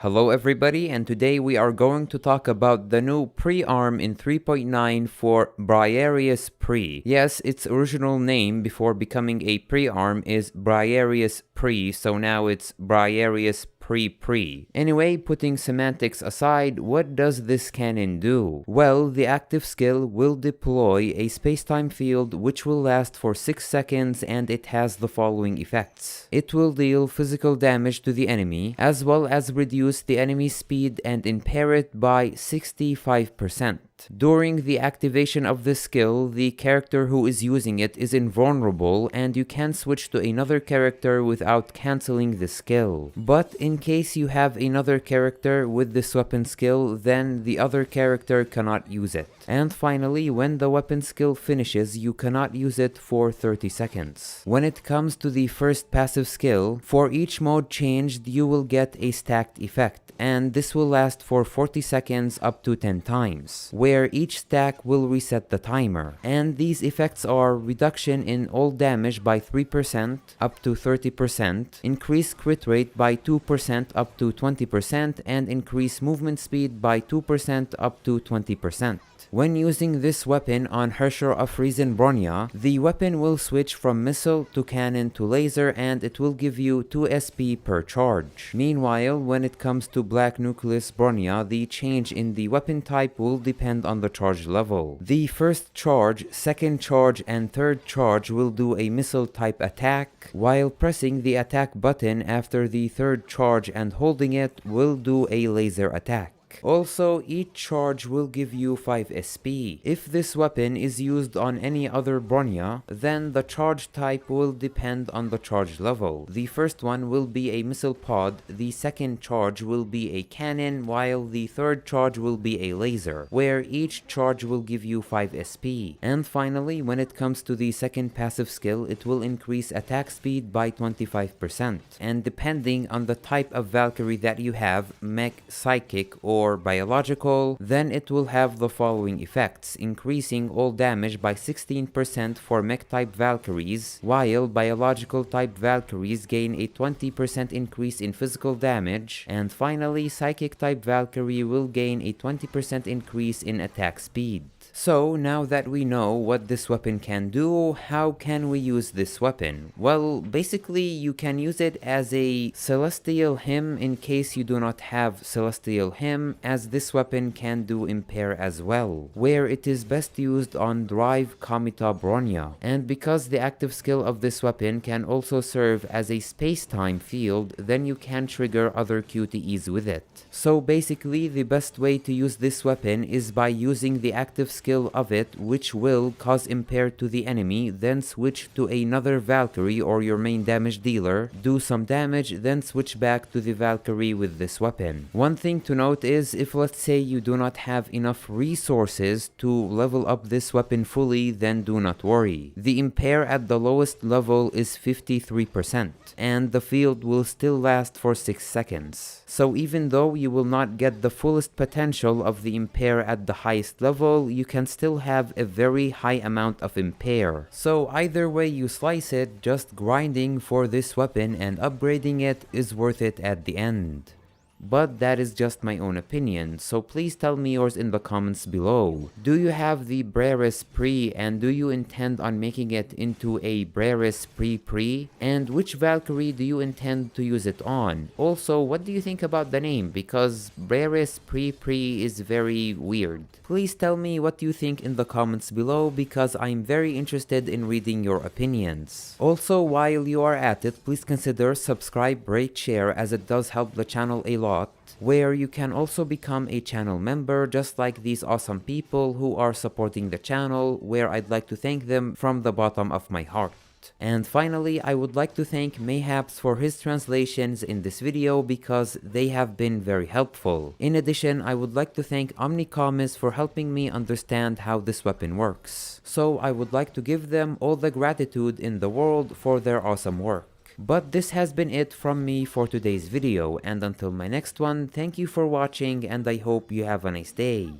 Hello everybody, and today we are going to talk about the new pre-arm in 3.9 for Briareus Pre. Yes, its original name before becoming a pre-arm is Briareus Pre, so now it's Briareus Pre-Pre. Anyway, putting semantics aside, what does this cannon do? Well, the active skill will deploy a space-time field which will last for 6 seconds, and it has the following effects. It will deal physical damage to the enemy, as well as reduce the enemy's speed and impair it by 65%. During the activation of this skill, the character who is using it is invulnerable and you can switch to another character without cancelling the skill. But in case you have another character with this weapon skill, then the other character cannot use it. And finally, when the weapon skill finishes, you cannot use it for 30 seconds. When it comes to the first passive skill, for each mode changed, you will get a stacked effect, and this will last for 40 seconds up to 10 times, where each stack will reset the timer. And these effects are reduction in all damage by 3% up to 30%, increase crit rate by 2% up to 20%, and increase movement speed by 2% up to 20%. When using this weapon on Herrscher of Riesen Bronya, the weapon will switch from missile to cannon to laser, and it will give you 2 SP per charge. Meanwhile, when it comes to Black Nucleus Bronya, the change in the weapon type will depend on the charge level. The first charge, second charge, and third charge will do a missile type attack, while pressing the attack button after the third charge and holding it will do a laser attack. Also, each charge will give you 5 SP. If this weapon is used on any other Bronya, then the charge type will depend on the charge level. The first one will be a missile pod, the second charge will be a cannon, while the third charge will be a laser, where each charge will give you 5 SP. And finally, when it comes to the second passive skill, it will increase attack speed by 25%. And depending on the type of Valkyrie that you have, mech, psychic, or biological, then it will have the following effects: increasing all damage by 16% for mech type Valkyries, while biological type Valkyries gain a 20% increase in physical damage, and finally psychic type Valkyrie will gain a 20% increase in attack speed. So now that we know what this weapon can do, how can we use this weapon? Well, basically you can use it as a Celestial Hymn in case you do not have Celestial Hymn, as this weapon can do impair as well, where it is best used on Drive Kamita Bronya. And because the active skill of this weapon can also serve as a space-time field, then you can trigger other QTEs with it. So basically the best way to use this weapon is by using the active skill of it, which will cause impair to the enemy, then switch to another Valkyrie or your main damage dealer, do some damage, then switch back to the Valkyrie with this weapon. One thing to note is, if let's say you do not have enough resources to level up this weapon fully, then do not worry. The impair at the lowest level is 53%, and the field will still last for 6 seconds. So even though you will not get the fullest potential of the impair at the highest level, you can still have a very high amount of impair. So either way you slice it, just grinding for this weapon and upgrading it is worth it at the end. But that is just my own opinion, so please tell me yours in the comments below. Do you have the Briareus Pre, and do you intend on making it into a Briareus Pre-Pre? And which Valkyrie do you intend to use it on? Also, what do you think about the name? Because Briareus Pre-Pre is very weird. Please tell me what you think in the comments below, because I'm very interested in reading your opinions. Also, while you are at it, please consider subscribe, rate, share, as it does help the channel a lot, where you can also become a channel member just like these awesome people who are supporting the channel, where I'd like to thank them from the bottom of my heart. And finally, I would like to thank Mayhaps for his translations in this video, because they have been very helpful. In addition, I would like to thank Omnicomis for helping me understand how this weapon works. So I would like to give them all the gratitude in the world for their awesome work. But this has been it from me for today's video, and until my next one, thank you for watching, and I hope you have a nice day.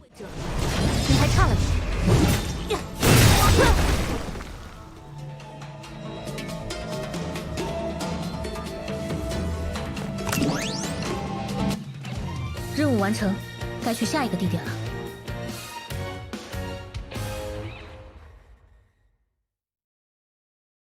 任务完成，该去下一个地点了。